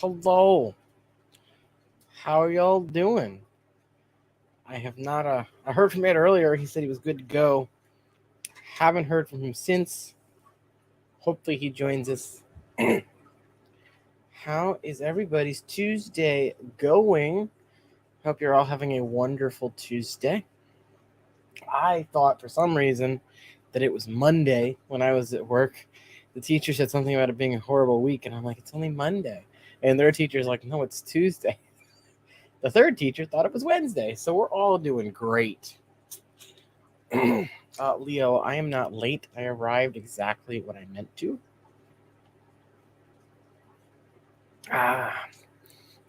Hello. How are y'all doing? I have not I heard from Ed earlier. He said he was good to go. Haven't heard from him since. Hopefully he joins us. How is everybody's Tuesday going? Hope you're all having a wonderful Tuesday. I thought for some reason that it was Monday when I was at work. The teacher said something about it being a horrible week, and I'm like, it's only Monday. And their teacher's like, no, it's Tuesday. The third teacher thought it was Wednesday, so we're all doing great. Leo, I am not late. I arrived exactly when I meant to. I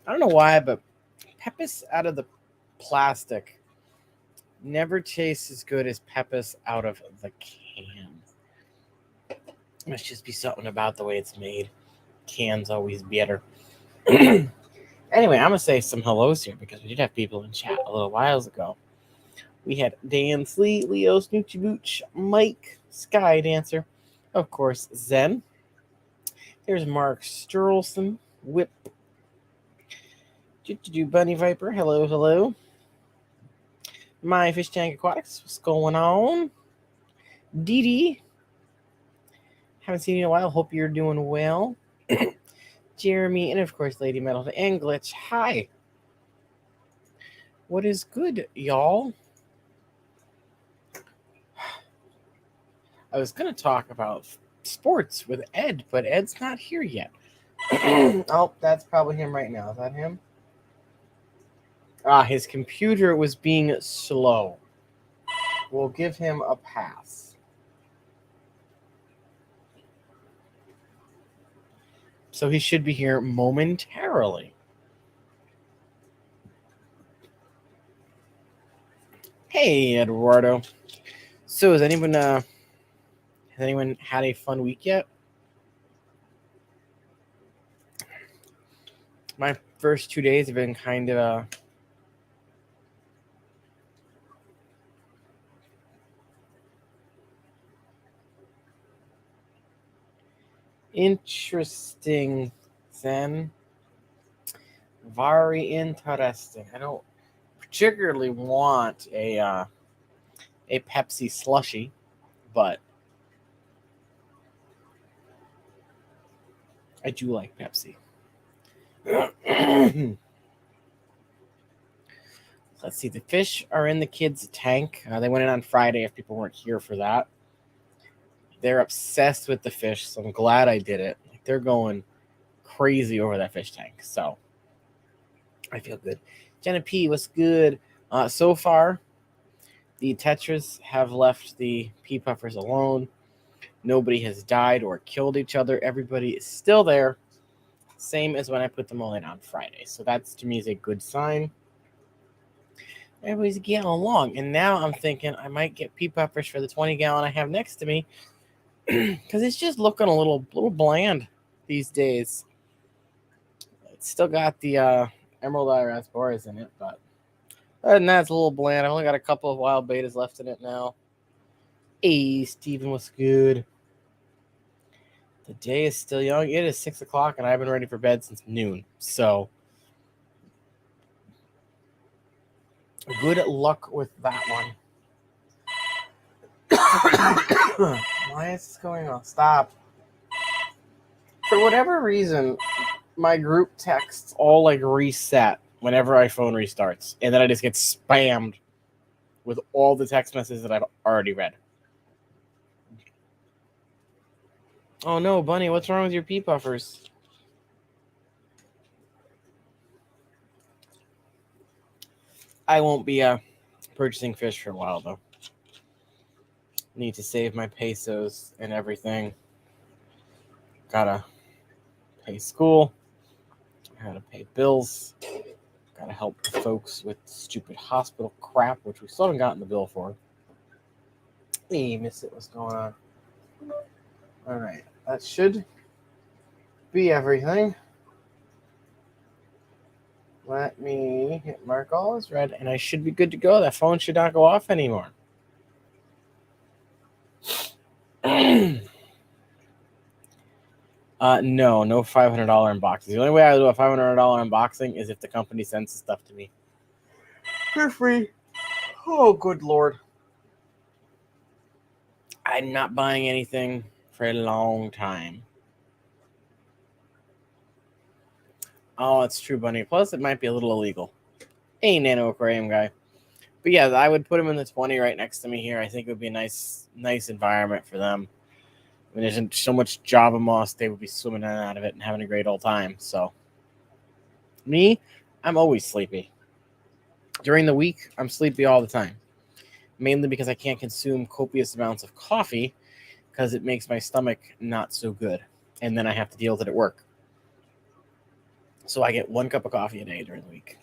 don't know why, but Pepis out of the plastic never tastes as good as Pepis out of the can. Must just be something about the way it's made. Can's always better. Anyway, I'm going to say some hellos here because we did have people in chat a little whiles ago. We had Dan Slee, Leo Snoochie Booch, Mike, Sky Dancer, of course, Zen. There's Mark Sturlson, Whip, Bunny Viper, hello. My Fish Tank Aquatics, what's going on? Dee Dee, haven't seen you in a while, hope you're doing well. Jeremy, and of course, Lady Metal and Glitch, hi. What is good, y'all? I was going to talk about sports with Ed, but Ed's not here yet. Oh, that's probably him right now. Is that him? His computer was being slow. We'll give him a pass. So he should be here momentarily. Hey, Eduardo. So has anyone had a fun week yet? My first 2 days have been kind of interesting, Zen. Very interesting. I don't particularly want a Pepsi slushie, but I do like Pepsi. Let's see. The fish are in the kids' tank. They went in on Friday if people weren't here for that. They're obsessed with the fish, so I'm glad I did it. Like, they're going crazy over that fish tank, so I feel good. Jenna P, what's good? So far, the tetras have left the pea puffers alone. Nobody has died or killed each other. Everybody is still there, same as when I put them all in on Friday. So that's, to me, is a good sign. Everybody's getting along, and now I'm thinking I might get pea puffers for the 20-gallon I have next to me because it's just looking a little bland these days. It's still got the Emerald Eye Raspberries in it, but other than that, it's a little bland. I've only got a couple of wild betas left in it now. Hey, Steven, what's good? The day is still young. It is 6 o'clock, and I've been ready for bed since noon. So, good luck with that one. Why is this going on? Stop. For whatever reason, my group texts all reset whenever my phone restarts, and then I just get spammed with all the text messages that I've already read. Oh no, Bunny, what's wrong with your pea puffers? I won't be purchasing fish for a while, though. Need to save my pesos and everything. Gotta pay school. Gotta pay bills. Gotta help the folks with stupid hospital crap, which we still haven't gotten the bill for. Hey, miss it. What's going on? All right. That should be everything. Let me hit mark all as read, and I should be good to go. That phone should not go off anymore. No $500 unboxing. The only way I do a $500 unboxing is if the company sends the stuff to me for free. Oh, good Lord. I'm not buying anything for a long time. Oh, it's true, Bunny. Plus, it might be a little illegal. Hey, Nano Aquarium guy. But yeah, I would put him in the 20 right next to me here. I think it would be a nice environment for them. When there's so much Java moss, they would be swimming in and out of it and having a great old time. So, me, I'm always sleepy. During the week, I'm sleepy all the time. Mainly because I can't consume copious amounts of coffee because it makes my stomach not so good. And then I have to deal with it at work. So I get 1 cup of coffee a day during the week.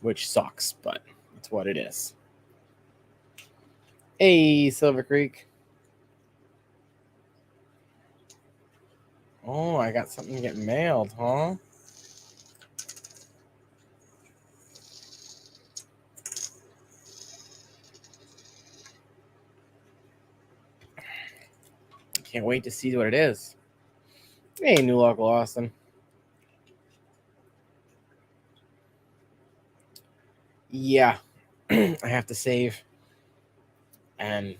Which sucks, but it's what it is. Hey, Silver Creek. Oh, I got something to get mailed, huh? Can't wait to see what it is. Hey, New Local Austin. Yeah, I have to save. And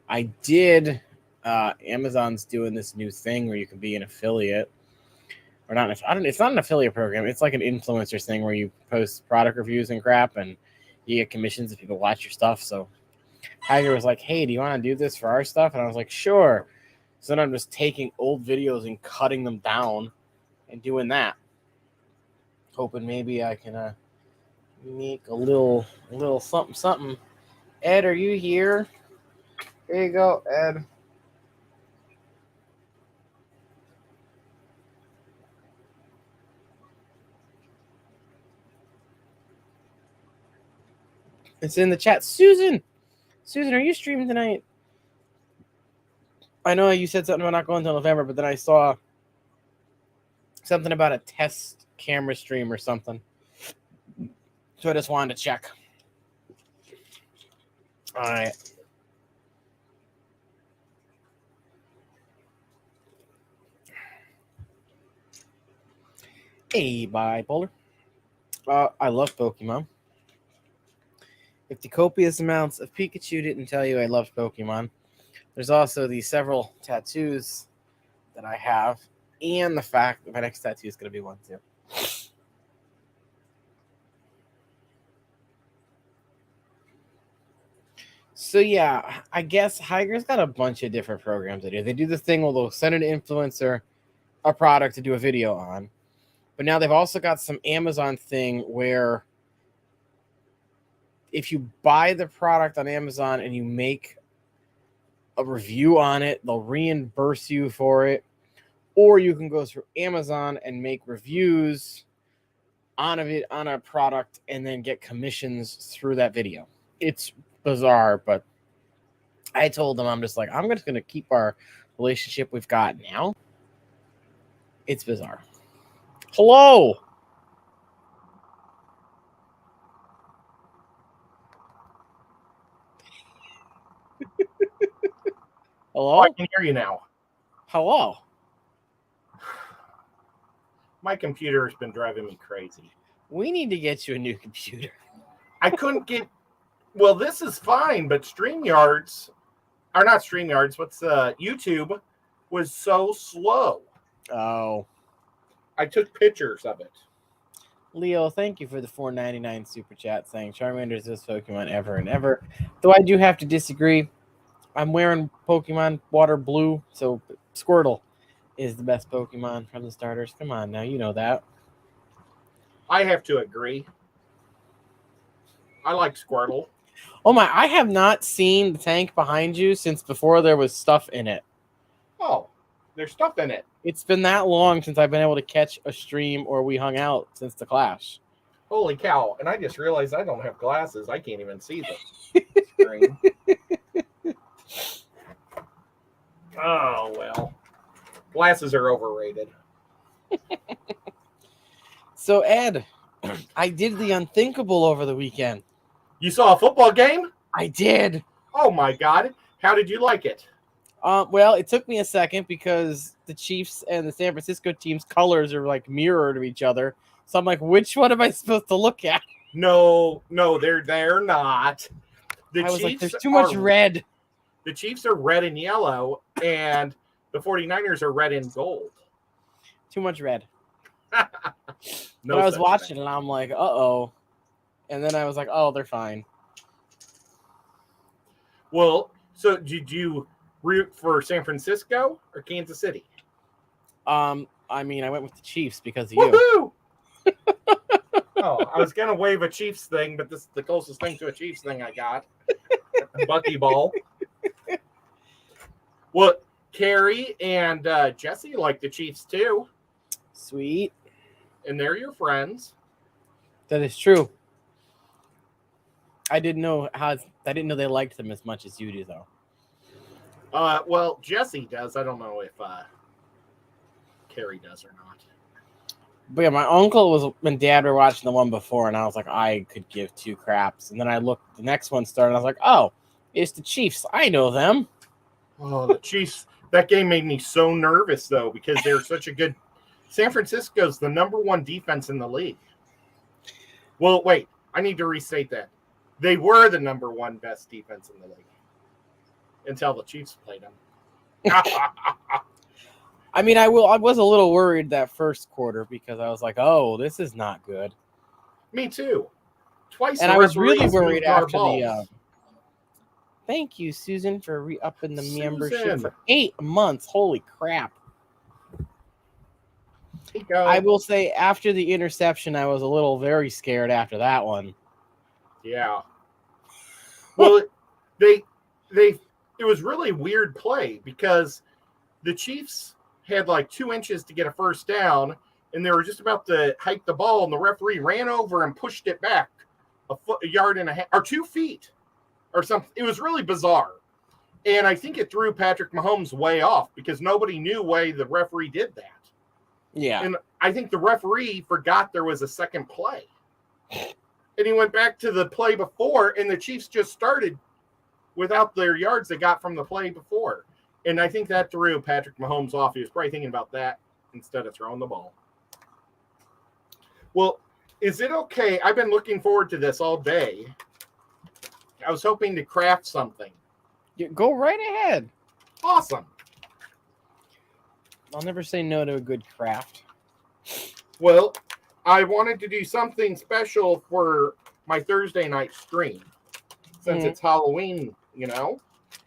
I did. Amazon's doing this new thing where you can be an affiliate. Or not. It's not an affiliate program. It's like an influencer thing where you post product reviews and crap, and you get commissions if people watch your stuff. So Tiger was like, "Hey, do you want to do this for our stuff?" And I was like, "Sure." So then I'm just taking old videos and cutting them down and doing that, hoping maybe I can make a little something. Ed, are you here? Here you go, Ed. It's in the chat. Susan, are you streaming tonight? I know you said something about not going until November, but then I saw something about a test camera stream or something. So I just wanted to check. All right. Hey, bipolar. I love Pokemon. If the copious amounts of Pikachu didn't tell you I love Pokemon, there's also the several tattoos that I have, and the fact that my next tattoo is going to be one too. So yeah, I guess Higer's got a bunch of different programs they do. They do this thing where they'll send an influencer a product to do a video on. But now they've also got some Amazon thing where if you buy the product on Amazon and you make a review on it, they'll reimburse you for it. Or you can go through Amazon and make reviews on a product and then get commissions through that video. It's bizarre, but I told them I'm just going to keep our relationship we've got now. It's bizarre. Hello. Hello? Oh, I can hear you now. Hello. My computer has been driving me crazy. We need to get you a new computer. I couldn't get... Well, this is fine, but StreamYards... Or not StreamYards, YouTube was so slow. Oh. I took pictures of it. Leo, thank you for the $4.99 super chat saying Charmander is the best Pokemon ever and ever. Though I do have to disagree. I'm wearing Pokemon Water Blue, so Squirtle is the best Pokemon from the starters. Come on now, you know that. I have to agree. I like Squirtle. Oh my, I have not seen the tank behind you since before there was stuff in it. Oh, there's stuff in it. It's been that long since I've been able to catch a stream or we hung out since the Clash. Holy cow. And I just realized I don't have glasses. I can't even see the screen. Oh, well. Glasses are overrated. So, Ed, I did the unthinkable over the weekend. You saw a football game? I did. Oh, my God. How did you like it? Well, it took me a second because the Chiefs and the San Francisco team's colors are like mirror to each other. So I'm like, which one am I supposed to look at? No, they're not. I was like, there's too much red. The Chiefs are red and yellow, and the 49ers are red and gold. Too much red. No, but I was watching and I'm like, uh-oh. And then I was like, oh, they're fine. Well, so did you root for San Francisco or Kansas City? I mean, I went with the Chiefs because of you. Oh, I was gonna wave a Chiefs thing, but this is the closest thing to a Chiefs thing I got. A buckyball. Well, Carrie and Jesse like the Chiefs too. Sweet. And they're your friends. That is true. I didn't know they liked them as much as you do, though. Well, Jesse does. I don't know if Carrie does or not. But yeah, my uncle and dad were watching the one before, and I was like, I could give two craps. And then I looked, the next one started, and I was like, oh, it's the Chiefs. I know them. Oh, the Chiefs. That game made me so nervous, though, because they're such a good. San Francisco's the #1 defense in the league. Well, wait, I need to restate that. They were the #1 best defense in the league until the Chiefs played them. I mean, I was a little worried that first quarter because I was like, oh, this is not good. Me too. Twice. And I was really worried after the. Thank you, Susan, for re-upping the membership for 8 months. Holy crap. I will say after the interception, I was a little very scared after that one. Yeah. Well, it was really weird play because the Chiefs had like 2 inches to get a first down, and they were just about to hike the ball, and the referee ran over and pushed it back a yard and a half, or 2 feet, or something. It was really bizarre. And I think it threw Patrick Mahomes way off because nobody knew why the referee did that. Yeah. And I think the referee forgot there was a second play. And he went back to the play before, and the Chiefs just started without their yards they got from the play before. And I think that threw Patrick Mahomes off. He was probably thinking about that instead of throwing the ball. Well, is it okay? I've been looking forward to this all day. I was hoping to craft something. Go right ahead. Awesome. I'll never say no to a good craft. Well, I wanted to do something special for my Thursday night stream since it's Halloween, you know?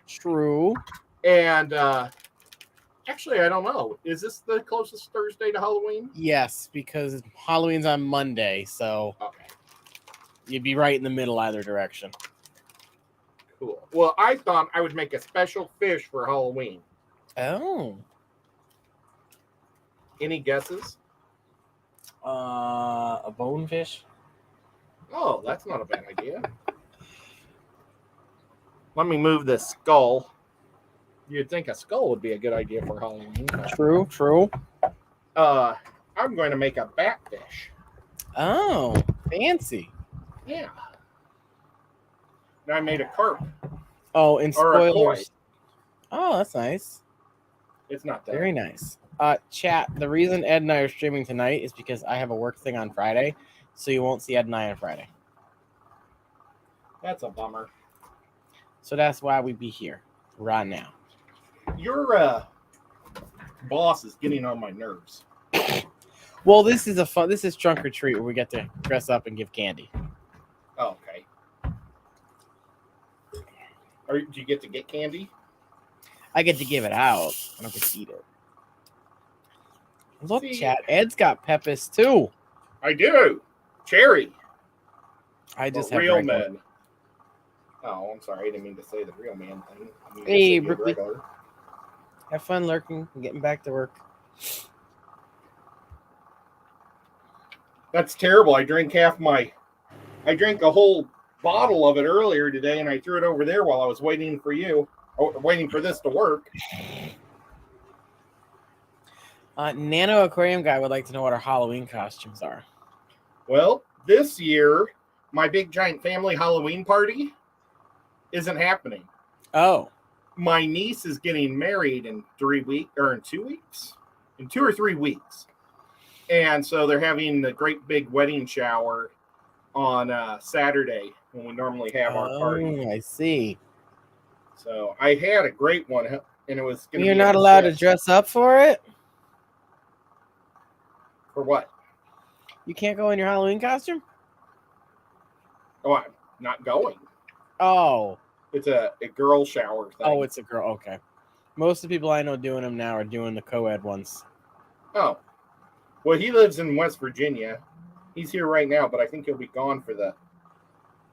True. And actually, I don't know. Is this the closest Thursday to Halloween? Yes, because Halloween's on Monday, so okay. You'd be right in the middle either direction. Cool. Well, I thought I would make a special fish for Halloween. Oh. Any guesses? A bonefish? Oh, that's not a bad idea. Let me move this skull. You'd think a skull would be a good idea for Halloween. True. I'm going to make a batfish. Oh, fancy. Yeah. Now I made a carp. Oh, and spoilers. Oh, that's nice. It's not that. Very nice. Chat, the reason Ed and I are streaming tonight is because I have a work thing on Friday, so you won't see Ed and I on Friday. That's a bummer. So that's why we be here right now. Your boss is getting on my nerves. Well, this is trunk or treat where we get to dress up and give candy. Oh, okay. Do you get to get candy? I get to give it out. I don't get to eat it. Look, chat. Ed's got Pepis too. I do. Cherry. I just have real regular. men. Oh, I'm sorry. I didn't mean to say the real man thing. Hey, Ripley. Have fun lurking and getting back to work. That's terrible. I drank a whole bottle of it earlier today, and I threw it over there while I was waiting for you, waiting for this to work. Nano Aquarium Guy would like to know what our Halloween costumes are. Well, this year, my big giant family Halloween party isn't happening. Oh. my niece is getting married in 3 weeks, or in 2 weeks, in 2 or 3 weeks. And so they're having the great big wedding shower on Saturday when we normally have our party. Oh, I see. So I had a great one, and it was going to be. You're not allowed to dress up for it? For what? You can't go in your Halloween costume? Oh, I'm not going. Oh. It's a girl shower thing. Oh, it's a girl. Okay. Most of the people I know doing them now are doing the co-ed ones. Oh. Well, he lives in West Virginia. He's here right now, but I think he'll be gone for the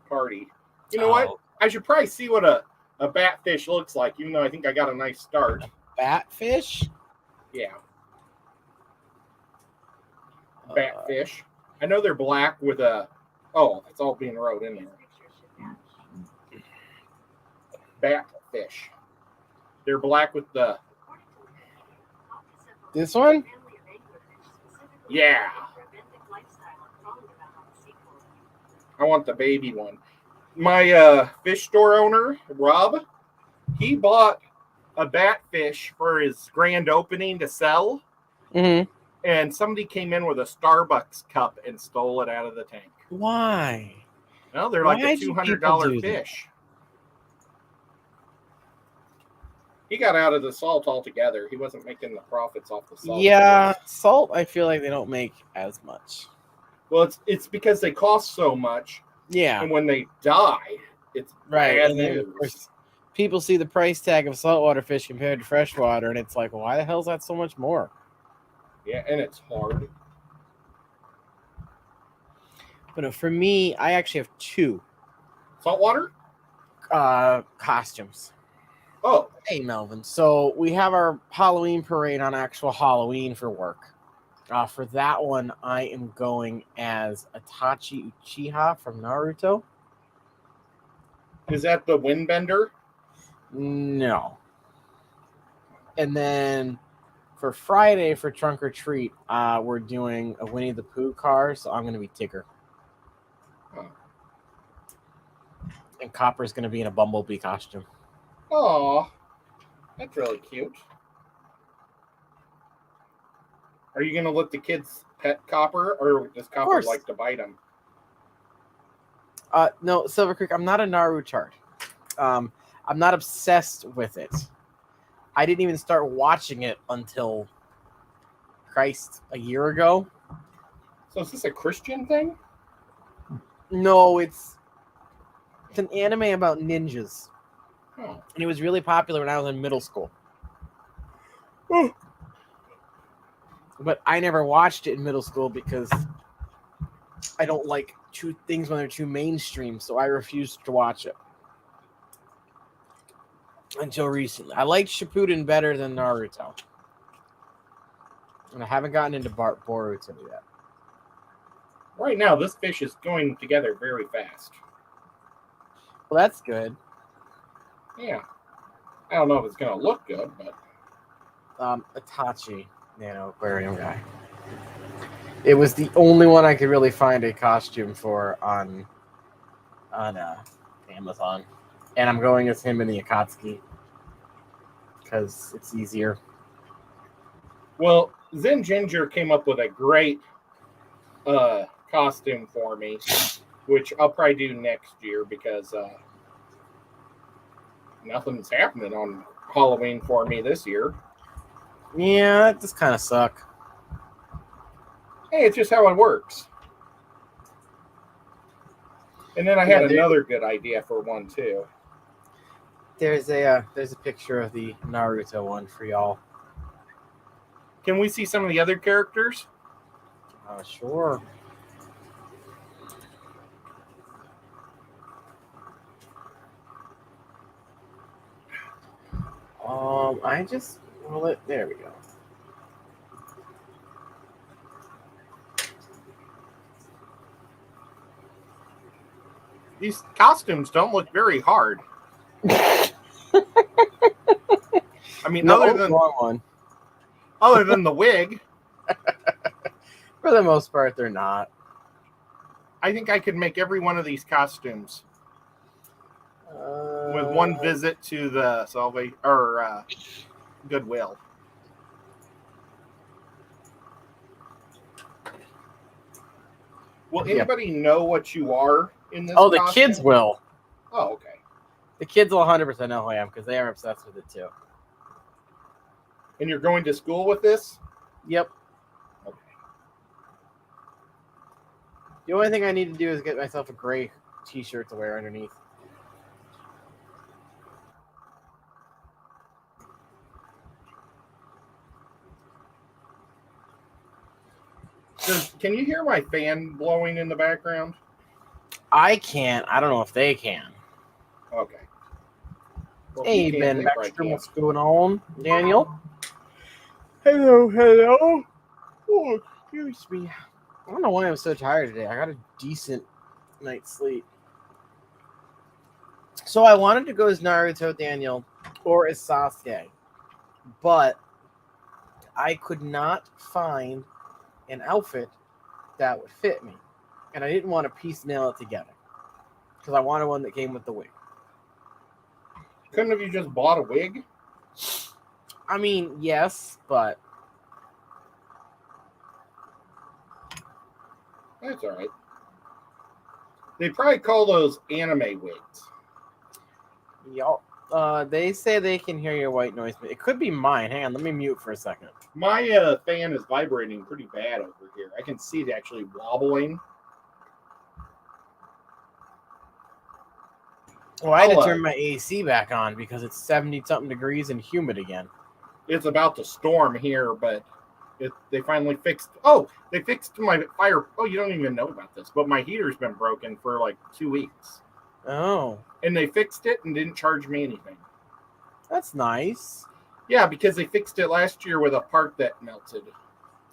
party. You know what? I should probably see what a batfish looks like, even though I think I got a nice start. Batfish? Yeah. Batfish. I know they're black with a... Oh, it's all being wrote in there. Batfish. They're black with the... This one? Yeah. I want the baby one. My fish store owner, Rob, he bought a batfish for his grand opening to sell. Mm-hmm. And somebody came in with a Starbucks cup and stole it out of the tank. Why? Well, they're like a $200 fish. He got out of the salt altogether. He wasn't making the profits off the salt. Yeah, salt, I feel like they don't make as much. Well, it's because they cost so much. Yeah. And when they die, it's right. bad And then, news. of course, people see the price tag of saltwater fish compared to freshwater, and it's like, well, why the hell is that so much more? Yeah, and it's hard. But for me, I actually have 2 saltwater costumes. Oh, hey Melvin. So we have our Halloween parade on actual Halloween for work. For that one, I am going as Itachi Uchiha from Naruto. Is that the Windbender? No. And then for Friday for Trunk or Treat, we're doing a Winnie the Pooh car, so I'm going to be Tigger. Oh. And Copper's going to be in a Bumblebee costume. Aw, that's really cute. Are you going to let the kids pet Copper, or does Copper like to bite him? No, Silver Creek, I'm not a Naruto chart. I'm not obsessed with it. I didn't even start watching it until, a year ago. So is this a Christian thing? No, it's an anime about ninjas. Oh. And it was really popular when I was in middle school. But I never watched it in middle school because I don't like things when they're too mainstream, so I refused to watch it. Until recently. I liked Shippuden better than Naruto. And I haven't gotten into Boruto yet. Right now, this fish is going together very fast. Well, that's good. Yeah. I don't know if it's going to look good, but... Itachi, aquarium guy. It was the only one I could really find a costume for on Amazon. And I'm going as him in the Akatsuki. Because it's easier. Well, Zen Ginger came up with a great costume for me, which I'll probably do next year because nothing's happening on Halloween for me this year. Yeah, that just kind of suck. Hey, it's just how it works. And then I had another good idea for one too. There's a picture of the Naruto one for y'all. Can we see some of the other characters? Sure. I just roll it. There we go. These costumes don't look very hard. I mean, no, other than the wig, for the most part, they're not. I think I could make every one of these costumes. with one visit to the Goodwill. Will anybody know what you are in this? Oh, the costume? kids will. Oh, okay. The kids will 100% know who I am because they are obsessed with it too. And you're going to school with this? Yep. Okay. The only thing I need to do is get myself a gray t-shirt to wear underneath. Can you hear my fan blowing in the background? I can't. I don't know if they can. Okay. Well, Hey, you can't, Ben they probably Baxter, can't. what's going on? Daniel? Hello. Oh, excuse me. I don't know why I'm so tired today. I got a decent night's sleep. So I wanted to go as Naruto, Daniel, or as Sasuke, but I could not find an outfit that would fit me. And I didn't want to piecemeal it together because I wanted one that came with the wig. Couldn't have you just bought a wig? I mean, yes, but That's all right. They probably call those anime wigs. y'all, they say they can hear your white noise. It could be mine. Hang on, let me mute for a second. My fan is vibrating pretty bad over here. I can see it actually wobbling. Well, I had to turn my AC back on because it's 70-something degrees and humid again. It's about to storm here, but they finally fixed. Oh, they fixed my fire. Oh, you don't even know about this, but my heater's been broken for like 2 weeks. Oh. And they fixed it and didn't charge me anything. That's nice. Yeah, because they fixed it last year with a part that melted.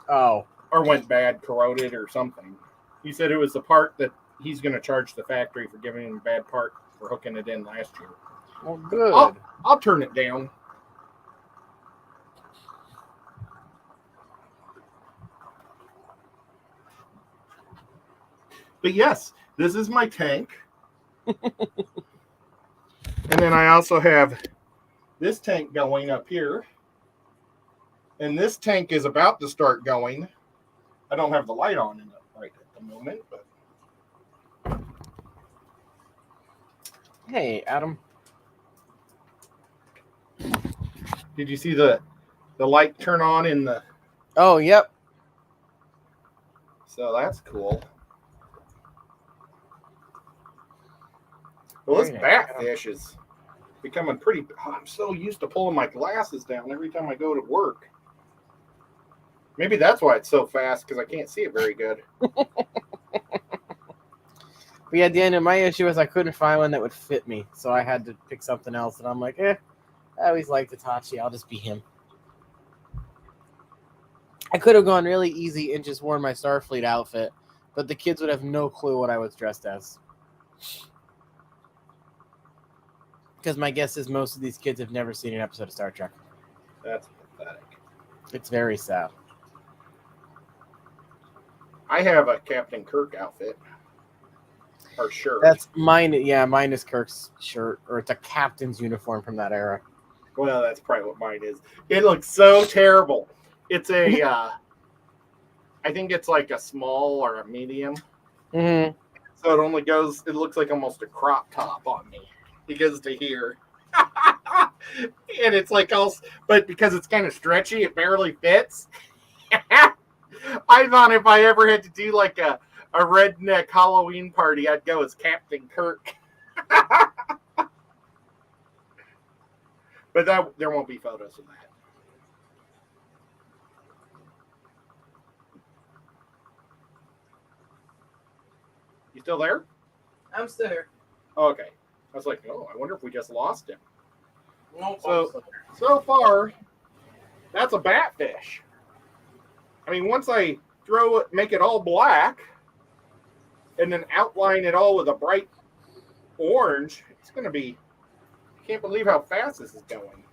Oh. Or went bad, corroded, or something. He said it was the part that he's going to charge the factory for giving him a bad part for hooking it in last year. Well, good. I'll turn it down. But yes, this is my tank. And then I also have this tank going up here. And this tank is about to start going. I don't have the light on in it right at the moment, but Hey, Adam. did you see the light turn on in the... Oh, yep. So that's cool. Well, this batfish is becoming pretty... Oh, I'm so used to pulling my glasses down every time I go to work. Maybe that's why it's so fast, because I can't see it very good. But yeah, Daniel, my issue is I couldn't find one that would fit me, so I had to pick something else, and I'm like, I always liked Itachi. I'll just be him. I could have gone really easy and just worn my Starfleet outfit, but the kids would have no clue what I was dressed as. Because my guess is most of these kids have never seen an episode of Star Trek. That's pathetic. It's very sad. I have a Captain Kirk outfit. Or shirt. That's mine. Yeah, mine is Kirk's shirt, or it's a captain's uniform from that era. Well, that's probably what mine is. It looks so terrible. It's a, I think it's like a small or a medium. Mm-hmm. So it only goes, it looks like almost a crop top on me. It goes to here. And it's like but because it's kind of stretchy, it barely fits. I thought if I ever had to do like a redneck Halloween party, I'd go as Captain Kirk. But there won't be photos of that. You still there? I'm still here. Oh, okay. I was like, oh, I wonder if we just lost him. No, So far, that's a batfish. I mean, once I throw it, make it all black, and then outline it all with a bright orange, it's going to be... I can't believe how fast this is going.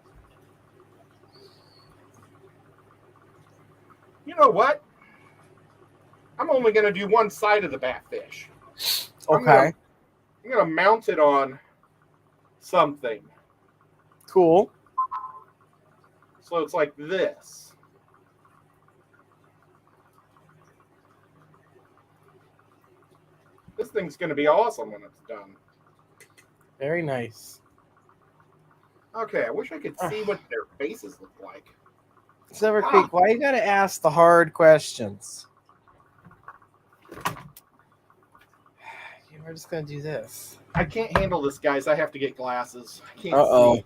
You know what? I'm only going to do one side of the batfish. Okay. I'm going to mount it on something. Cool. So it's like this. This thing's going to be awesome when it's done. Very nice. Okay, I wish I could see what their faces look like. Silver Creek, why you gotta ask the hard questions? We're just gonna do this. I can't handle this, guys. I have to get glasses. I can't Uh-oh. see.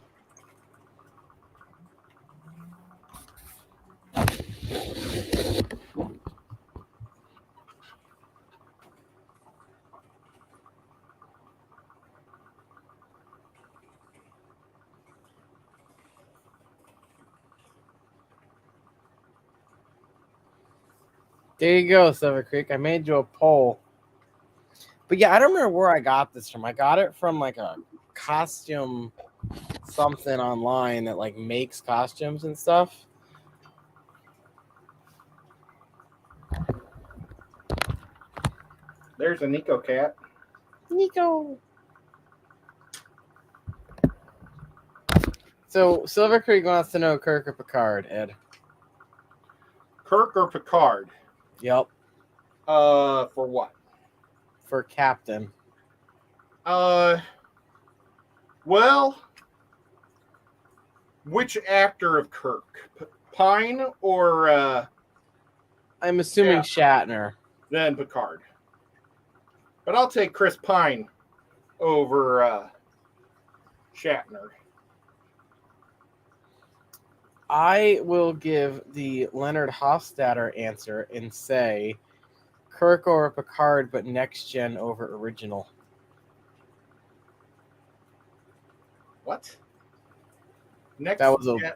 There you go, Silver Creek. I made you a poll. But yeah, I don't remember where I got this from. I got it from like a costume something online that like makes costumes and stuff. There's a Nico cat. Nico. So Silver Creek wants to know Kirk or Picard, Ed. Kirk or Picard? Yep. For what? For Captain. Well, which actor of Kirk? Pine or I'm assuming Shatner. Then Picard. But I'll take Chris Pine over Shatner. I will give the Leonard Hofstadter answer and say Kirk or Picard, but next gen over original. What? Next That was gen?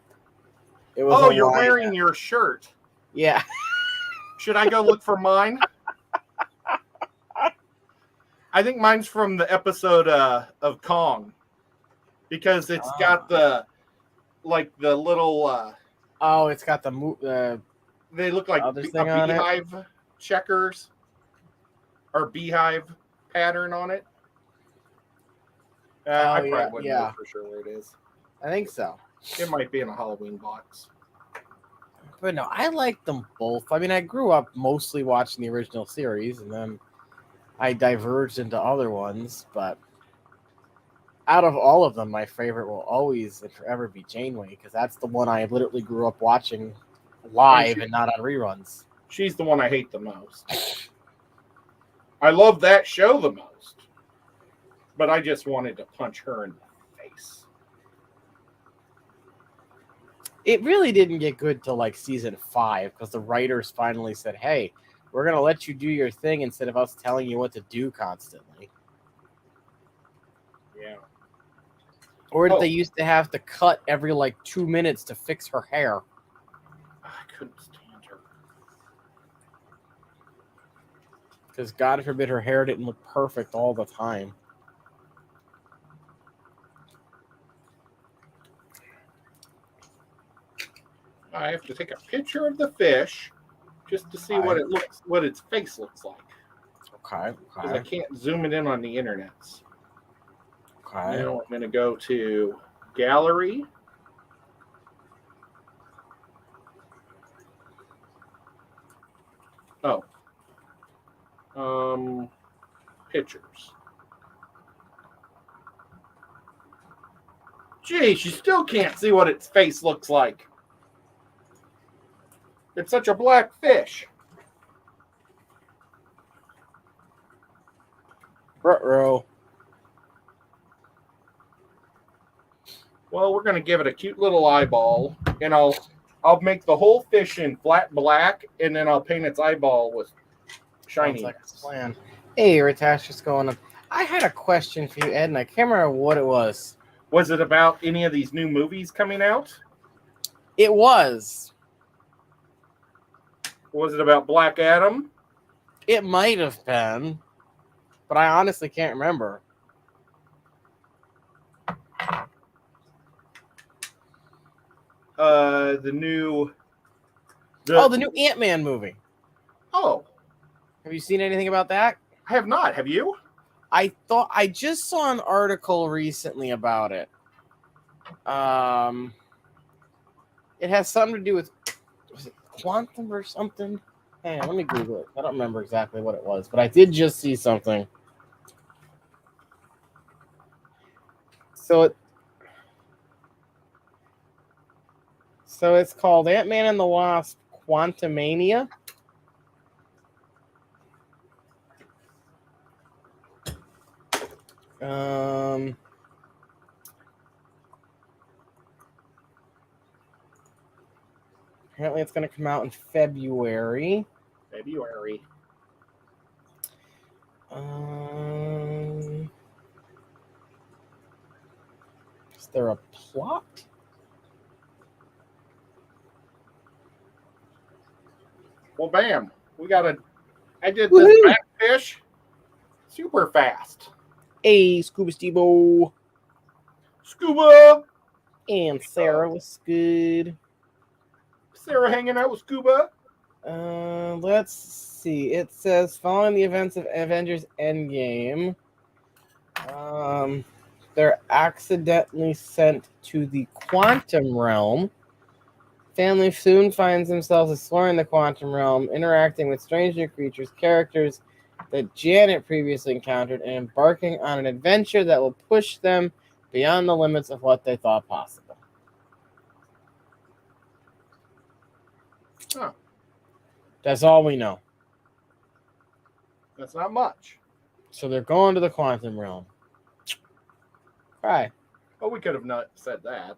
It was you're wearing your shirt. Yeah. Should I go look for mine? I think mine's from the episode of Kong, because it's got the little. It's got the they look like beehive checkers or beehive pattern on it. I probably wouldn't know for sure where it is. I think so. It might be in a Halloween box. But no, I like them both. I mean, I grew up mostly watching the original series, and then I diverged into other ones. But out of all of them, my favorite will always and forever be Janeway, because that's the one I literally grew up watching live and not on reruns. She's the one I hate the most. I love that show the most, but I just wanted to punch her in the face. It really didn't get good till like season 5, because the writers finally said, hey, we're going to let you do your thing instead of us telling you what to do constantly. Yeah. Or they used to have to cut every like 2 minutes to fix her hair. I couldn't stand her. Because God forbid her hair didn't look perfect all the time. I have to take a picture of the fish just to see what its face looks like. Okay. Because I can't zoom it in on the internet. Okay. Now I'm going to go to gallery. Pictures. Geez, you still can't see what its face looks like. It's such a black fish. Ruh-roh. Well, we're going to give it a cute little eyeball, and I'll make the whole fish in flat black, and then I'll paint its eyeball with shiny. Like a plan. Hey, Ritash, what's going on? I had a question for you, Ed, and I can't remember what it was. Was it about any of these new movies coming out? It was. Was it about Black Adam? It might have been, but I honestly can't remember. The new Ant-Man movie. Oh. Have you seen anything about that? I have not. Have you? I thought I just saw an article recently about it. It has something to do with, was it quantum or something? Hang on, let me Google it. I don't remember exactly what it was, but I did just see something. So it's called Ant-Man and the Wasp: Quantumania. Apparently it's going to come out in February. Is there a plot? Well, bam. I did Woohoo! this backfish super fast. Hey, Scuba Steve-O. Scuba! And Sarah was good. Sarah hanging out with Scuba. Let's see. It says following the events of Avengers Endgame, they're accidentally sent to the quantum realm. Family soon finds themselves exploring the quantum realm, interacting with strange new creatures, characters that Janet previously encountered, and embarking on an adventure that will push them beyond the limits of what they thought possible. Huh. That's all we know. That's not much. So they're going to the quantum realm. Right. Oh, we could have not said that.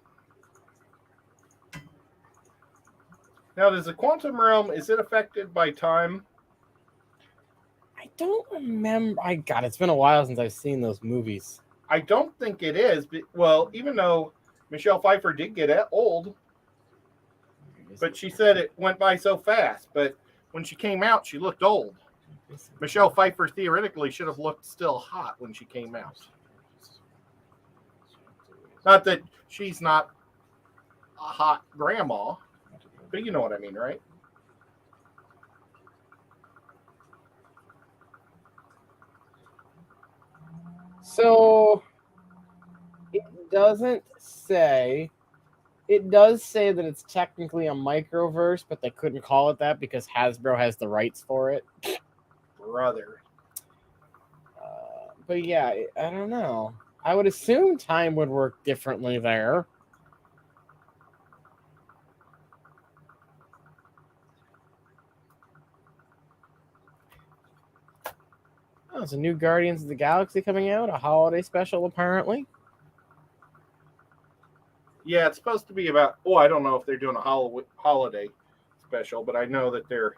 Now, does the quantum realm, is it affected by time? I don't remember. It's been a while since I've seen those movies. I don't think it is. But, well, even though Michelle Pfeiffer did get old, but she said it went by so fast. But when she came out, she looked old. Michelle Pfeiffer theoretically should have looked still hot when she came out. Not that she's not a hot grandma, but you know what I mean, right? So it doesn't say. It does say that it's technically a microverse, but they couldn't call it that because Hasbro has the rights for it. Brother. But yeah, I don't know. I would assume time would work differently there. Oh, there's a new Guardians of the Galaxy coming out, a holiday special apparently. Yeah, it's supposed to be about, I don't know if they're doing a holiday special, but I know that they're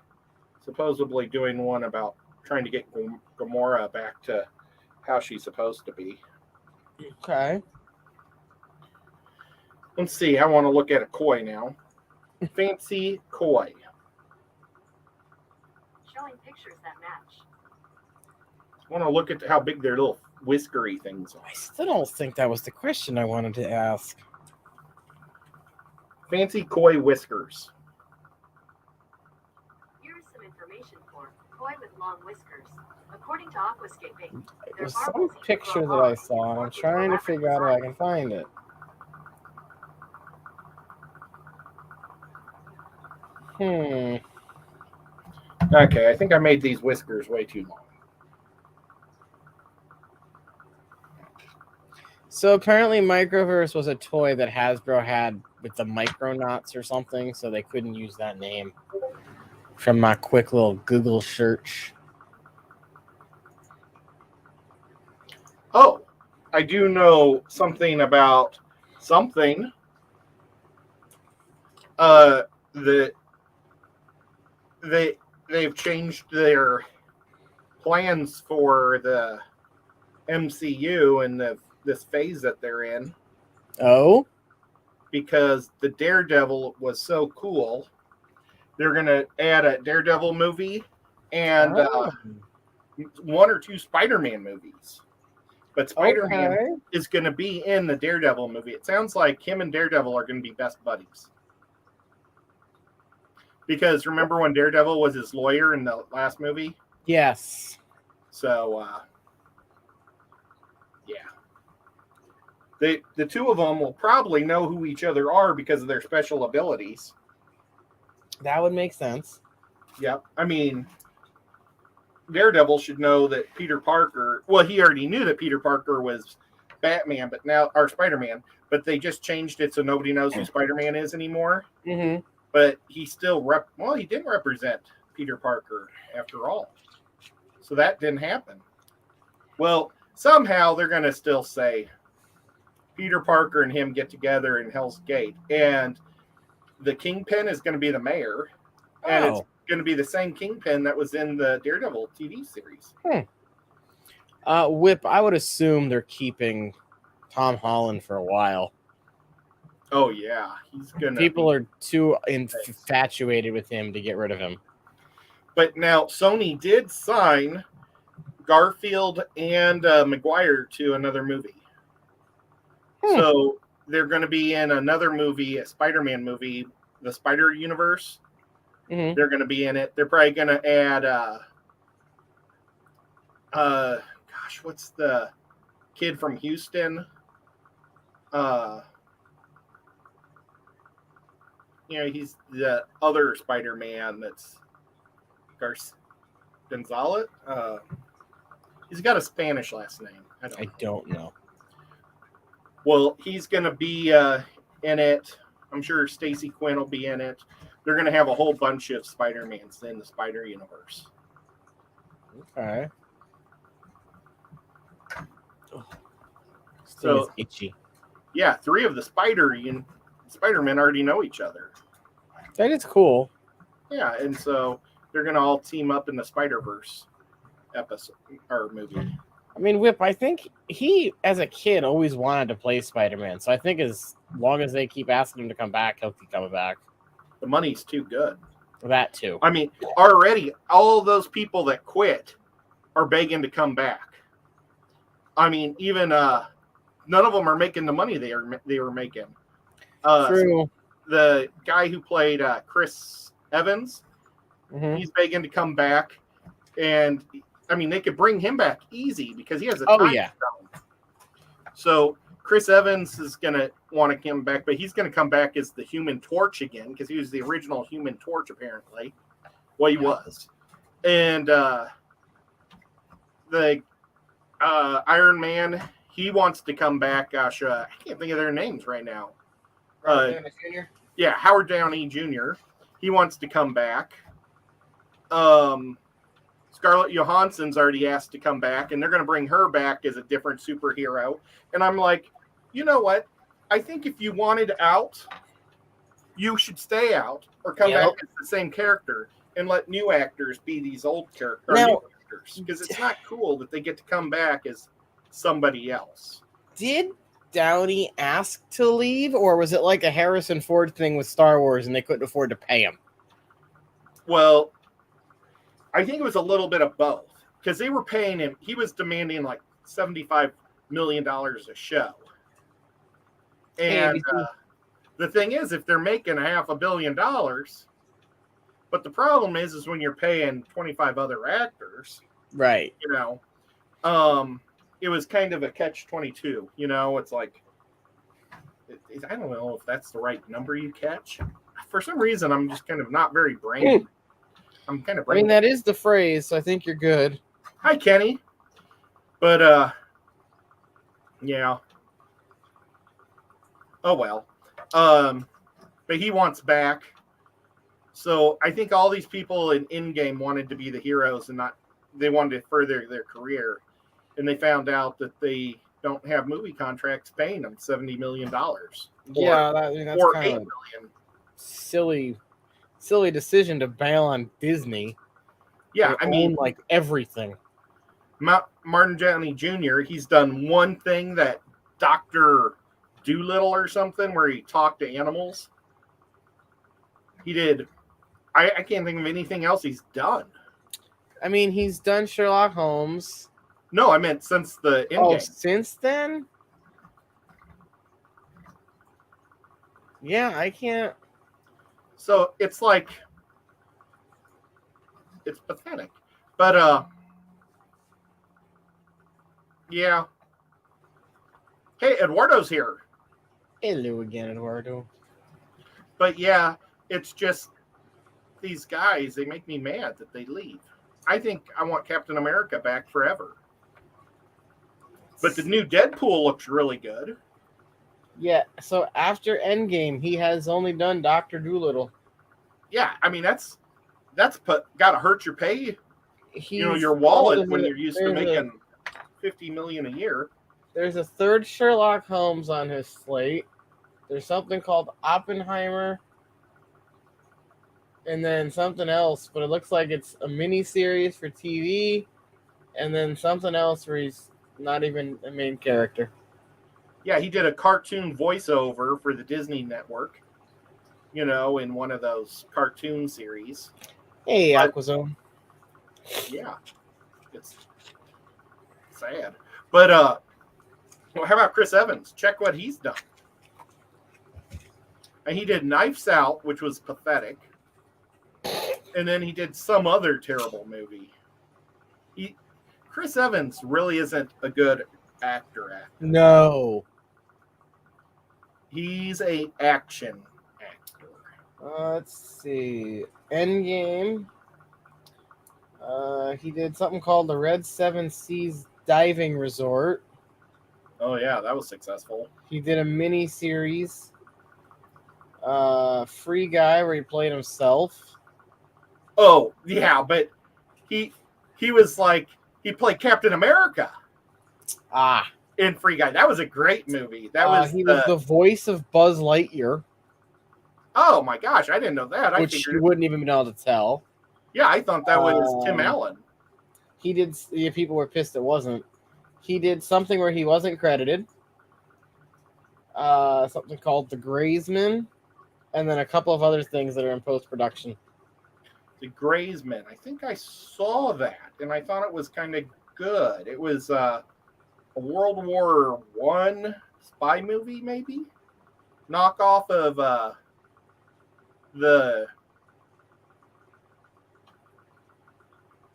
supposedly doing one about trying to get Gamora back to how she's supposed to be. Okay. Let's see. I want to look at a koi now. Fancy koi. Showing pictures that match. I want to look at how big their little whiskery things are. I still don't think that was the question I wanted to ask. Fancy koi whiskers. Here's some information for koi with long whiskers. According to Aquascaping, There's some picture that I saw, and I'm trying to figure out if I can find it. Okay, I think I made these whiskers way too long. So apparently Microverse was a toy that Hasbro had with the Micronauts or something, so they couldn't use that name. From my quick little Google search. Oh, I do know something about something. That they've changed their plans for the MCU and this phase that they're in. Oh? Because the Daredevil was so cool. They're going to add a Daredevil movie and one or two Spider-Man movies. But Spider-Man is going to be in the Daredevil movie. It sounds like him and Daredevil are going to be best buddies. Because remember when Daredevil was his lawyer in the last movie? Yes. So, Yeah. The two of them will probably know who each other are because of their special abilities. That would make sense. Yep. I mean, Daredevil should know that Peter Parker. Well, he already knew that Peter Parker was Batman, but now or Spider-Man. But they just changed it so nobody knows who Spider-Man is anymore. Mm-hmm. But he still he didn't represent Peter Parker after all. So that didn't happen. Well, somehow they're going to still say Peter Parker and him get together in Hell's Gate, and the Kingpin is going to be the mayor, and it's going to be the same Kingpin that was in the Daredevil TV series. Whip, I would assume they're keeping Tom Holland for a while. Oh yeah, he's gonna. People are too infatuated with him to get rid of him. But now Sony did sign Garfield and Maguire to another movie. So they're going to be in another movie, a Spider-Man movie, the Spider Universe. Mm-hmm. They're going to be in it. They're probably going to add, what's the kid from Houston? He's the other Spider-Man that's Gonzalez. He's got a Spanish last name. I don't know. Well, he's going to be in it. I'm sure Stacy Quinn will be in it. They're going to have a whole bunch of Spider-Mans in the Spider Universe. Okay. So itchy. Yeah, 3 of the Spider-Men already know each other. That is cool. Yeah, and so they're going to all team up in the Spider-Verse episode or movie. I mean, Whip, I think he, as a kid, always wanted to play Spider-Man. So I think as long as they keep asking him to come back, he'll keep coming back. The money's too good. That too. I mean, already, all of those people that quit are begging to come back. I mean, even none of them are making the money they were making. True. The guy who played Chris Evans, he's begging to come back. And I mean, they could bring him back easy because he has a time zone. So Chris Evans is going to want to come back, but he's going to come back as the Human Torch again because he was the original Human Torch, apparently. Well, he was. And the Iron Man, he wants to come back. Gosh, I can't think of their names right now. Robert Downey Jr.? Yeah, Howard Downey Jr. He wants to come back. Scarlett Johansson's already asked to come back, and they're going to bring her back as a different superhero. And I'm like, you know what? I think if you wanted out, you should stay out or come back as the same character and let new actors be these old characters. Because it's not cool that they get to come back as somebody else. Did Downey ask to leave, or was it like a Harrison Ford thing with Star Wars and they couldn't afford to pay him? Well, I think it was a little bit of both because they were paying him. He was demanding like $75 million a show. And the thing is, if they're making $500 million, but the problem is when you're paying 25 other actors, right? It was kind of a catch-22. It's like, I don't know if that's the right number you catch. For some reason, I'm just kind of not very brainy. I'm kind of brainy. I mean, that is the phrase, so I think you're good. Hi, Kenny. But, yeah. Oh, well. But he wants back. So I think all these people in Endgame wanted to be the heroes and they wanted to further their career. And they found out that they don't have movie contracts paying them $70 million. That's kind of a silly decision to bail on Disney. Yeah, I mean, like everything. Martin Downey Jr., he's done one thing that Dr. Doolittle or something where he talked to animals. He did. I can't think of anything else he's done. I mean, he's done Sherlock Holmes. No, I meant since the Endgame. Oh, since then? Yeah, I can't. So it's like, it's pathetic. But, yeah. Hey, Eduardo's here. Hello again, Eduardo. But yeah, it's just these guys, they make me mad that they leave. I think I want Captain America back forever. But the new Deadpool looks really good. Yeah, so after Endgame, he has only done Dr. Doolittle. Yeah, I mean that's gotta hurt your pay, He's your wallet when you're used to making $50 million a year. There's a third Sherlock Holmes on his slate. There's something called Oppenheimer. And then something else, but it looks like it's a mini series for TV. And then something else where he's not even a main character. Yeah, he did a cartoon voiceover for the Disney Network, in one of those cartoon series. Hey, Aquazone. Yeah, it's sad. But how about Chris Evans? Check what he's done. And he did Knives Out, which was pathetic. And then he did some other terrible movie. Chris Evans really isn't a good actor. No. He's a action actor. Let's see. Endgame. He did something called the Red Seven Seas Diving Resort. Oh yeah, that was successful. He did a mini series. Free Guy, where he played himself. Oh yeah, but he was like he played Captain America. In Free Guy. That was a great movie. That was was the voice of Buzz Lightyear. Oh my gosh, I didn't know that. Which you wouldn't even be able to tell. Yeah, I thought that was Tim Allen. He did. Yeah, people were pissed it wasn't. He did something where he wasn't credited. Something called The Graysman, and then a couple of other things that are in post-production. The Graysman. I think I saw that, and I thought it was kind of good. It was a World War I spy movie, maybe? Knockoff of the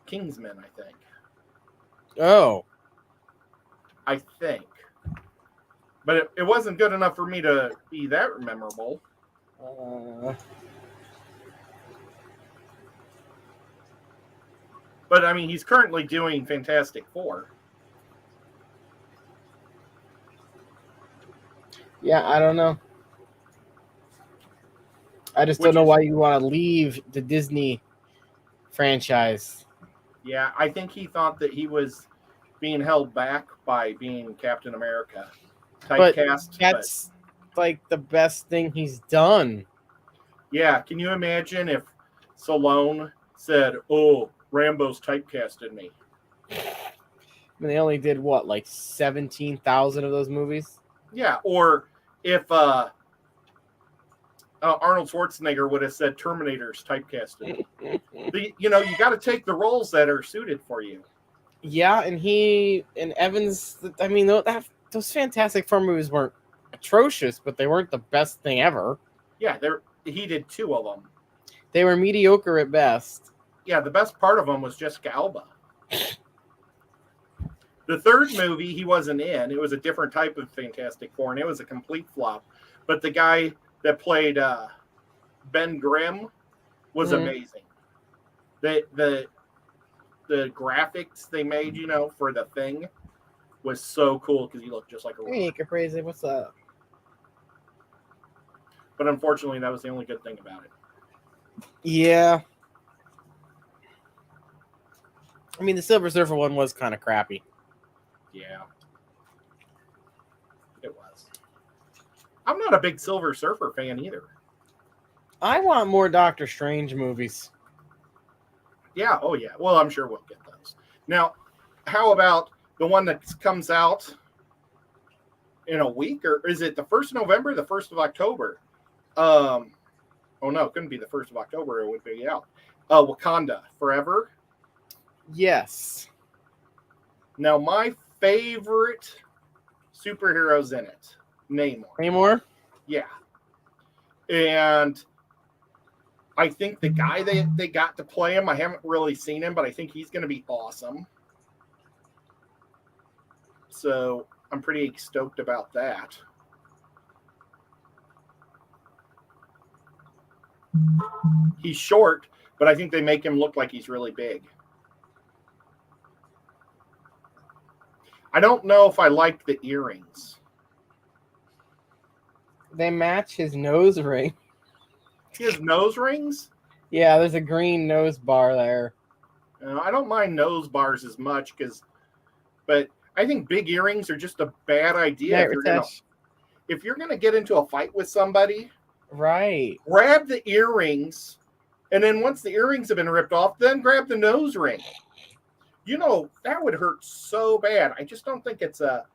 Kingsman, I think. Oh. I think. But it wasn't good enough for me to be that memorable. But, I mean, he's currently doing Fantastic Four. Yeah, I don't know. I just don't know why you want to leave the Disney franchise. Yeah, I think he thought that he was being held back by being Captain America. Typecast. That's like the best thing he's done. Yeah, can you imagine if Stallone said, "Oh, Rambo's typecasted me"? I mean, they only did what, like 17,000 of those movies? Yeah, or if Arnold Schwarzenegger would have said Terminator's typecasted. You got to take the roles that are suited for you. Yeah, and Evans, I mean, those Fantastic Four movies weren't atrocious, but they weren't the best thing ever. Yeah, he did 2 of them. They were mediocre at best. Yeah, the best part of them was Jessica Alba. The third movie he wasn't in. It was a different type of Fantastic Four, and it was a complete flop. But the guy that played Ben Grimm was amazing. The graphics they made, for the Thing was so cool because he looked just like a robot. Hey, Caprese, what's up? But unfortunately, that was the only good thing about it. Yeah. I mean, the Silver Surfer one was kind of crappy. Yeah. It was. I'm not a big Silver Surfer fan either. I want more Doctor Strange movies. Yeah, oh yeah. Well, I'm sure we'll get those. Now, how about the one that comes out in a week? Or is it the 1st of November, the 1st of October? Oh no, it couldn't be the 1st of October. It would be out. Wakanda Forever. Yes. Now, my favorite superheroes in it. Namor? Yeah. And I think the guy they got to play him, I haven't really seen him, but I think he's going to be awesome. So I'm pretty stoked about that. He's short, but I think they make him look like he's really big. I don't know if I like the earrings. They match his nose ring. His nose rings? Yeah, there's a green nose bar there. I don't mind nose bars as much, but I think big earrings are just a bad idea. Yeah, If you're gonna get into a fight with somebody, right? Grab the earrings, and then once the earrings have been ripped off, then grab the nose ring. That would hurt so bad. I just don't think it's a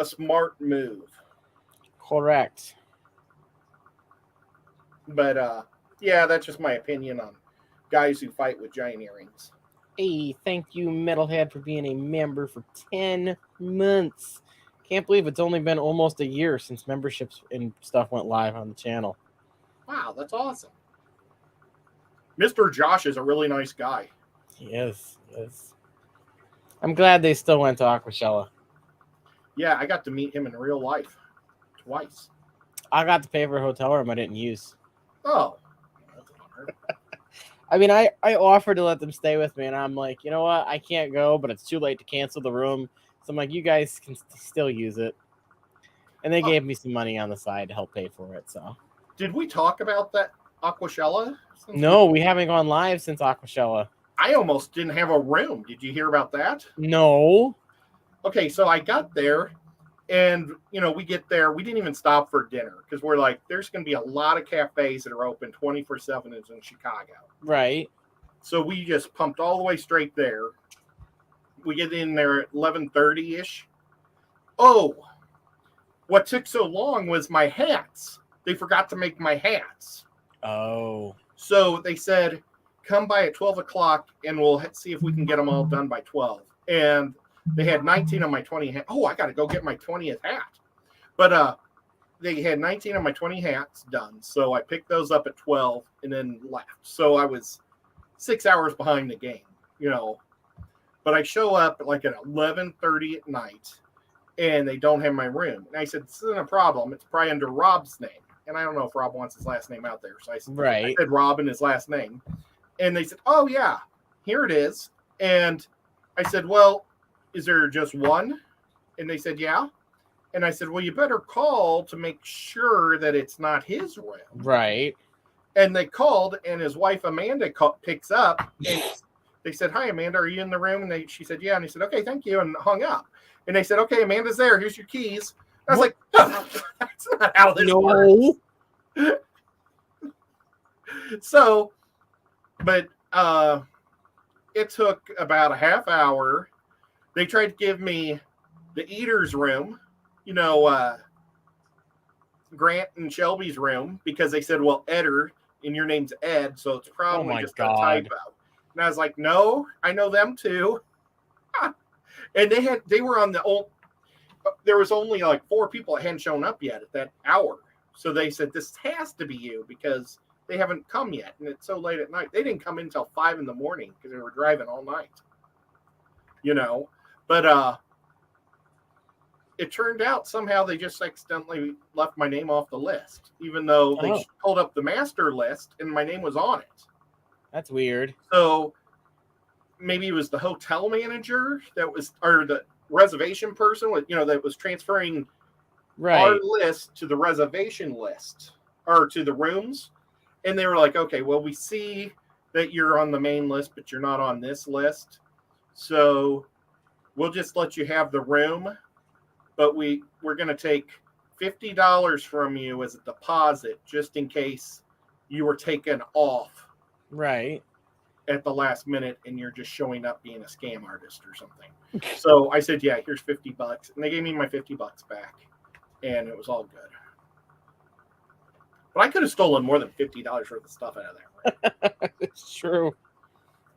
smart move. Correct. But yeah, that's just my opinion on guys who fight with giant earrings. Hey, thank you, Metalhead, for being a member for 10 months. Can't believe it's only been almost a year since memberships and stuff went live on the channel. Wow, that's awesome. Mr. Josh is a really nice guy. Yes. I'm glad they still went to Aquashella. Yeah, I got to meet him in real life twice. I got to pay for a hotel room I didn't use. Oh. I mean, I offered to let them stay with me, and I'm like, you know what? I can't go, but it's too late to cancel the room. So I'm like, you guys can still use it. And they gave me some money on the side to help pay for it. So, did we talk about that Aquashella? No, we haven't gone live since Aquashella. I almost didn't have a room. Did you hear about that? No. Okay, so I got there, and we get there. We didn't even stop for dinner because we're like, there's going to be a lot of cafes that are open 24/7 in Chicago. Right. So we just pumped all the way straight there. We get in there at 11:30-ish. Oh, what took so long was my hats. They forgot to make my hats. Oh. So they said, come by at 12 o'clock and we'll see if we can get them all done by 12. And they had 19 of my 20 hats. Oh, I got to go get my 20th hat. But they had 19 of my 20 hats done. So I picked those up at 12 and then left. So I was 6 hours behind the game, But I show up at 11:30 at night and they don't have my room. And I said, this isn't a problem. It's probably under Rob's name. And I don't know if Rob wants his last name out there. So I said Rob and his last name. And they said, oh, yeah, here it is. And I said, well, is there just one? And they said, yeah. And I said, well, you better call to make sure that it's not his room. Right. And they called, and his wife, Amanda, picks up. And they said, hi, Amanda, are you in the room? And she said, yeah. And he said, okay, thank you, and hung up. And they said, okay, Amanda's there. Here's your keys. And I was like, oh, that's not how this works. So, but it took about a half hour. They tried to give me the eater's room, Grant and Shelby's room, because they said, well, Edder, and your name's Ed, so it's probably a typo. And I was like, no, I know them too. And they were on the old, there was only 4 people that hadn't shown up yet at that hour. So they said, this has to be you because they haven't come yet. And it's so late at night. They didn't come in until 5 in the morning because they were driving all night, But it turned out somehow they just accidentally left my name off the list, even though they pulled up the master list and my name was on it. That's weird. So maybe it was the hotel manager or the reservation person, that was transferring our list to the reservation list or to the rooms. And they were like, okay, well, we see that you're on the main list, but you're not on this list. So we'll just let you have the room, but we're going to take $50 from you as a deposit just in case you were taken off at the last minute and you're just showing up being a scam artist or something. So I said, yeah, here's $50. And they gave me my $50 back and it was all good. But I could have stolen more than $50 worth of stuff out of there. It's true.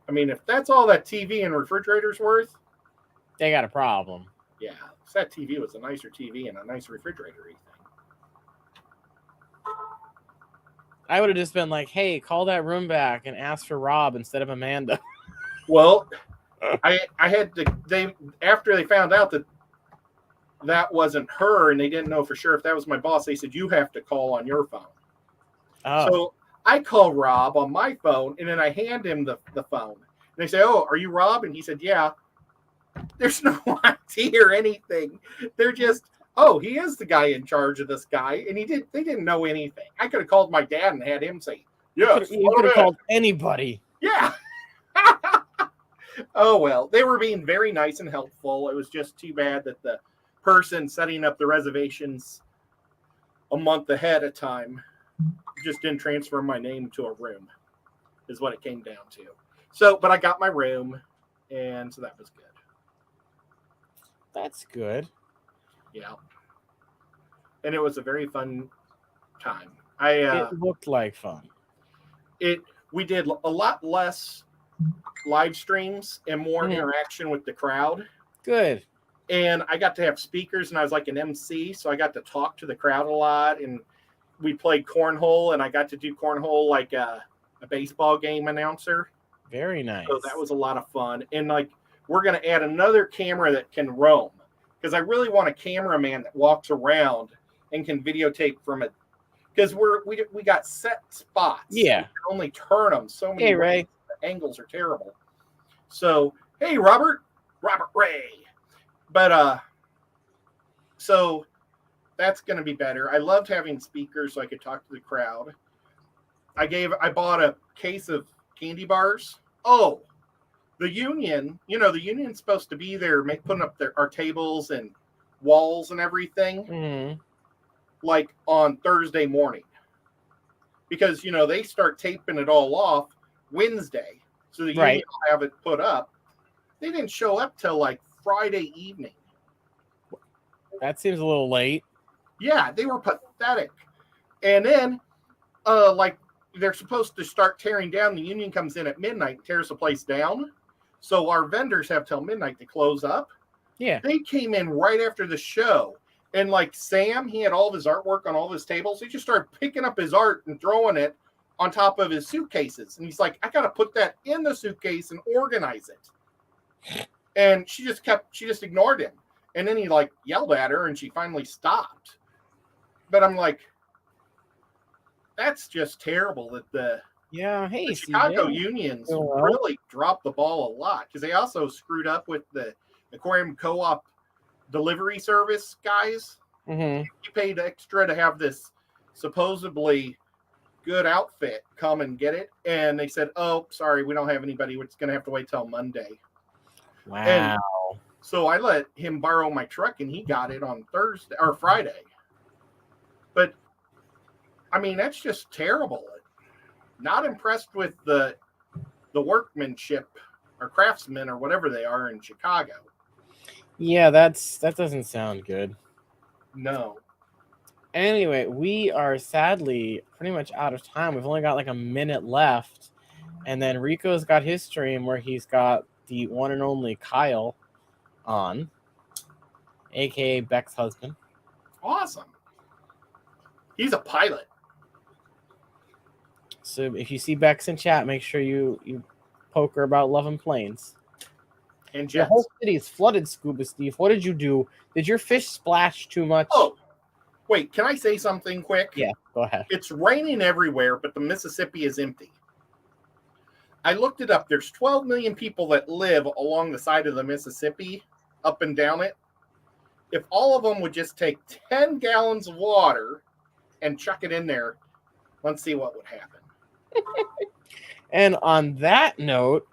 I mean, if that's all that TV and refrigerator's worth, they got a problem. Yeah, that TV was a nicer TV and a nice refrigerator-y thing. I would have just been like, hey, call that room back and ask for Rob instead of Amanda. Well, I had to, after they found out that that wasn't her, and they didn't know for sure if that was my boss. They said, you have to call on your phone. Oh, So I call Rob on my phone, and then I hand him the phone. And they say, oh, are you Rob? And he said, yeah. There's no ID or anything. They're just, oh, he is the guy in charge of this guy. And they didn't know anything. I could have called my dad and had him say, yes. you could have called anybody. Yeah. Oh, well, they were being very nice and helpful. It was just too bad that the person setting up the reservations a month ahead of time just didn't transfer my name to a room, is what it came down to. So, but I got my room, and so that was good. That's good. Yeah. And it was a very fun time. It looked like fun. We did a lot less live streams and more interaction with the crowd. Good. And I got to have speakers, and I was like an MC, so I got to talk to the crowd a lot. And we played cornhole, and I got to do cornhole like a baseball game announcer. Very nice. So that was a lot of fun. And like, we're going to add another camera that can roam, because I really want a cameraman that walks around and can videotape from it. Because we got set spots. Yeah. We can only turn them so many Hey, ways. Ray. The angles are terrible. So, hey, Robert Ray. But so that's going to be better. I loved having speakers so I could talk to the crowd. I bought a case of candy bars. Oh, the union's supposed to be there, putting up our tables and walls and everything, Mm-hmm. like on Thursday morning, because they start taping it all off Wednesday, so the union will have it put up. They didn't show up till like Friday evening. That seems a little late. Yeah, they were pathetic. And then, like, they're supposed to start tearing down. The union comes in at midnight and tears the place down. So our vendors have till midnight to close up. Yeah. They came in right after the show. And like Sam, he had all of his artwork on all of his tables. He just started picking up his art and throwing it on top of his suitcases. And he's like, I got to put that in the suitcase and organize it. And she just ignored him. And then he like yelled at her, and she finally stopped. But I'm like, that's just terrible that the Chicago unions really dropped the ball a lot, because they also screwed up with the aquarium co-op delivery service guys. Mm-hmm. You paid extra to have this supposedly good outfit come and get it, and they said, oh, sorry, we don't have anybody. We're just going to have to wait till Monday. Wow. And so I let him borrow my truck, and he got it on Thursday or Friday. But I mean, that's just terrible. Not impressed with the workmanship or craftsmen or whatever they are in Chicago. Yeah, that doesn't sound good. No. Anyway, we are sadly pretty much out of time. We've only got like a minute left. And then Rico's got his stream where he's got the one and only Kyle on, aka Beck's husband. Awesome. He's a pilot. So if you see Bex in chat, make sure you poke her about loving planes. And The jets. whole city is flooded, Scuba Steve. What did you do? Did your fish splash too much? Oh, wait, can I say something quick? Yeah, go ahead. It's raining everywhere, but the Mississippi is empty. I looked it up. There's 12 million people that live along the side of the Mississippi, up and down it. If all of them would just take 10 gallons of water and chuck it in there, let's see what would happen. And on that note,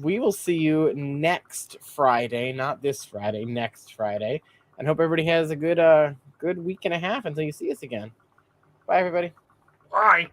we will see you next Friday, not this Friday, next Friday. And hope everybody has a good week and a half until you see us again. Bye, everybody. Bye.